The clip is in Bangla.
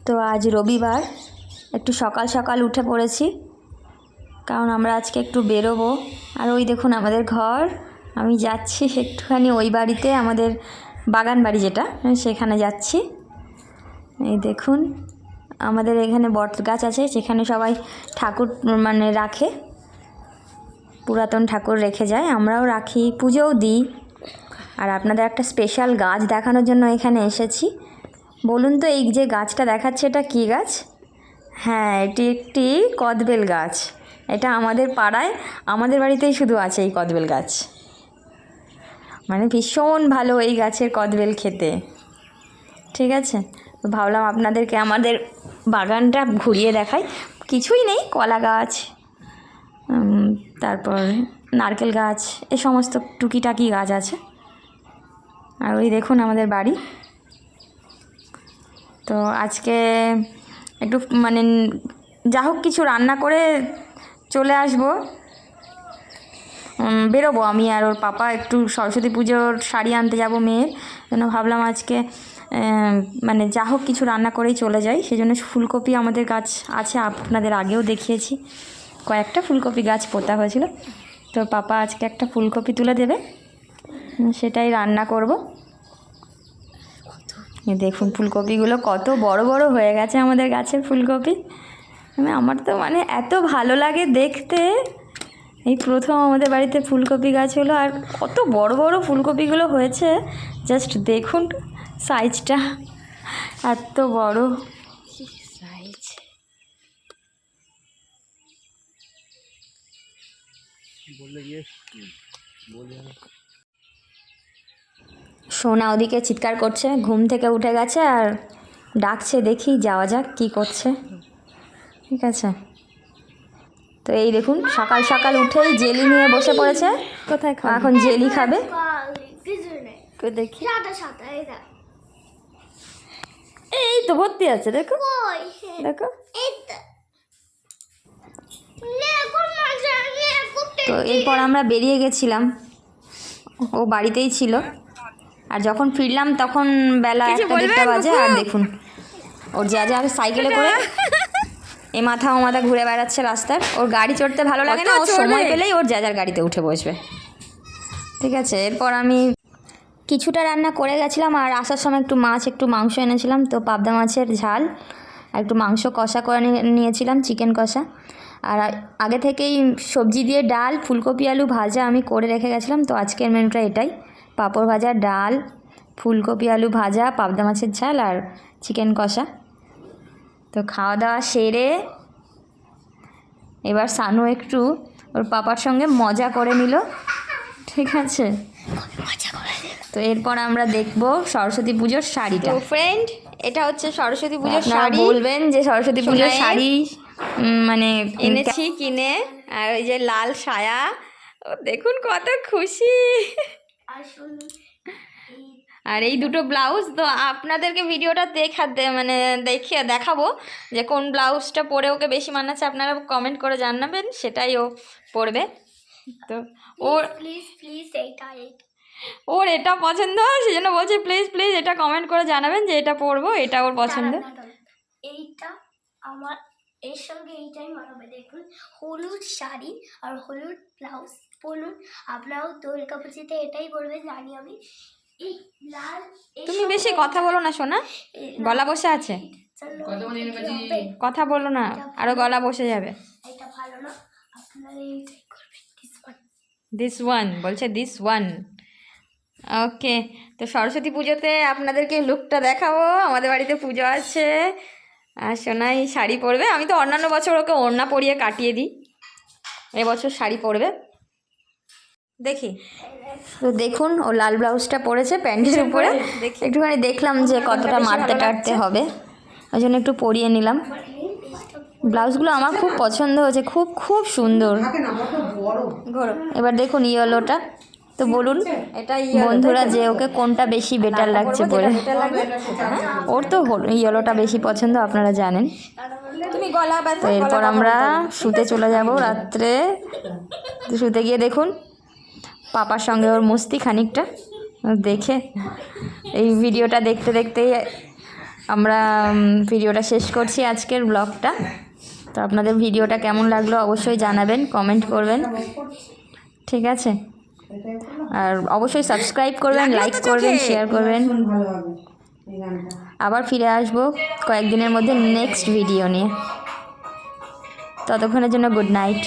তো আজ রবিবার, একটু সকাল সকাল উঠে পড়েছি, কারণ আমরা আজকে একটু বেরোবো। আর ওই দেখুন আমাদের ঘর, আমি যাচ্ছি একটুখানি ওই বাড়িতে, আমাদের বাগান বাড়ি যেটা, সেখানে যাচ্ছি। এই দেখুন আমাদের এখানে বট গাছ আছে, সেখানে সবাই ঠাকুর মানে রাখে, পুরাতন ঠাকুর রেখে যায়, আমরাও রাখি, পুজোও দিই। আর আপনাদের একটা স্পেশাল গাছ দেখানোর জন্য এখানে এসেছি। বলুন তো এই যে গাছটা দেখাচ্ছে এটা কী গাছ? হ্যাঁ, এটি একটি কদবেল গাছ। এটা আমাদের পাড়ায়, আমাদের বাড়িতেই শুধু আছে এই কদবেল গাছ। মানে ভীষণ ভালো এই গাছের কদবেল খেতে। ঠিক আছে, ভাবলাম আপনাদেরকে আমাদের বাগানটা ঘুরিয়ে দেখাই। কিছুই নেই, কলা গাছ, তারপর নারকেল গাছ, এ সমস্ত টুকিটাকি গাছ আছে। আর ওই দেখুন আমাদের বাড়ি। তো আজকে একটু মানে যা হোক কিছু রান্না করে চলে আসবো, বেরোবো আমি আর ওর পাপা, একটু সরস্বতী পুজোর শাড়ি আনতে যাব মেয়ের জন্য। ভাবলাম আজকে মানে যা হোক কিছু রান্না করেই চলে যাই। সেই জন্য ফুলকপি আমাদের গাছ আছে, আপনাদের আগেও দেখিয়েছি, কয়েকটা ফুলকপি গাছ পোতা হয়েছিল। তো পাপা আজকে একটা ফুলকপি তুলে দেবে, সেটাই রান্না করব। দেখুন ফুলকপিগুলো কত বড় বড় হয়ে গেছে আমাদের গাছের ফুলকপি। আমার তো মানে এত ভালো লাগে দেখতে। এই প্রথম আমাদের বাড়িতে ফুলকপি গাছ হলো, আর কত বড় বড় ফুলকপিগুলো হয়েছে, জাস্ট দেখুন সাইজটা, এত বড় সাইজ। সোনা ওদিকে চিৎকার করছে, ঘুম থেকে উঠে গেছে আর ডাকছে, দেখি যাওয়া যাক কি করছে। ঠিক আছে, তো এই দেখুন সকাল সকাল উঠেই জেলি নিয়ে বসে পড়েছে। কোথায় খাবে? এখন জেলি খাবে, দেখি। এই তো ভর্তি আছে, দেখো দেখো। তো এরপর আমরা বেরিয়ে গেছিলাম, ও বাড়িতেই ছিল। আর যখন ফিরলাম তখন বেলা 1-1:30 বাজে। আর দেখুন ওর যা সাইকেলে করে এ মাথা ও মাথা ঘুরে বেড়াচ্ছে রাস্তার। ওর গাড়ি চড়তে ভালো লাগে না, ওর সময় পেলেই ওর যার গাড়িতে উঠে বসবে। ঠিক আছে, এরপর আমি কিছুটা রান্না করে গেছিলাম, আর আসার সময় একটু মাছ একটু মাংস এনেছিলাম। তো পাবদা মাছের ঝাল আর একটু মাংস কষা করে নিয়েছিলাম, চিকেন কষা। আর আগে থেকেই সবজি দিয়ে ডাল, ফুলকপি আলু ভাজা আমি করে রেখে গেছিলাম। তো আজকের মেনুটা এটাই, পাঁপড় ভাজা, ডাল, ফুলকপি আলু ভাজা, পাবদা মাছের ঝাল আর চিকেন কষা। তো খাওয়া দাওয়া সেরে এবার সানু একটু ওর পাপার সঙ্গে মজা করে নিল। ঠিক আছে, তো এরপর আমরা দেখব সরস্বতী পুজোর শাড়িটা। তো ফ্রেন্ড, এটা হচ্ছে সরস্বতী পুজোর শাড়ি। বলবেন যে সরস্বতী পুজোর শাড়ি মানে এনেছি কিনে। আর ওই যে লাল সায়া, ও দেখুন কত খুশি। আর এই দুটো ব্লাউজ, তো আপনাদেরকে ভিডিওটা মানে দেখাবো যে কোন ব্লাউজটা পরে ওকে বেশি মানাচ্ছে। আপনারা কমেন্ট করে জানাবেন, সেটাই ও পরবে। তো ওর ওর এটা পছন্দ, সেই জন্য বলছে প্লিজ প্লিজ এটা কমেন্ট করে জানাবেন যে এটা পরবো, এটা ওর পছন্দ। এইটা আমার এর সঙ্গে এইটাই মানাবে। দেখুন হলুদ শাড়ি আর হলুদ ব্লাউজ পরুন। আপনারাও দুর্গা পুজোতে এটাই পরবে জানি আমি। এই লাল, তুমি বেশি কথা বলো না সোনা, গলা বসে আছে, কথা বলো না, আরো গলা বসে যাবে। এটা ভালো না, আপনারা এইটাই করবেন। দিস ওয়ান বলছে, দিস ওয়ান। ওকে, তো সরস্বতী পুজোতে আপনাদেরকে লুকটা দেখাবো। আমাদের বাড়িতে পুজো আছে আর সোনাই শাড়ি পরবে। আমি তো অন্যান্য বছর ওকে ওড়না পরিয়ে কাটিয়ে দিই, এবছর শাড়ি পরবে। দেখি, তো দেখুন ও লাল ব্লাউজটা পরেছে প্যান্টের উপরে। একটুখানি দেখলাম যে কতটা মারতে টারতে হবে, ওই জন্য একটু পরিয়ে নিলাম। ব্লাউজগুলো আমার খুব পছন্দ হয়েছে, খুব খুব সুন্দর। এবার দেখুন ইয়েলোটা, তো বলুন বন্ধুরা যে ওকে কোনটা বেশি বেটার লাগছে পরে। ওর তো ইয়েলোটা বেশি পছন্দ, আপনারা জানেন। তো এরপর আমরা শুতে চলে যাব রাত্রে। শুতে গিয়ে দেখুন পাপার সঙ্গে ওর মস্তি খানিকটা দেখে, এই ভিডিওটা দেখতে দেখতেই আমরা ভিডিওটা শেষ করছি আজকের ব্লগটা। তো আপনাদের ভিডিওটা কেমন লাগলো অবশ্যই জানাবেন, কমেন্ট করবেন, ঠিক আছে? আর অবশ্যই সাবস্ক্রাইব করবেন, লাইক করবেন, শেয়ার করবেন। আবার ফিরে আসবো কয়েকদিনের মধ্যে নেক্সট ভিডিও নিয়ে। ততক্ষণের জন্য গুড নাইট।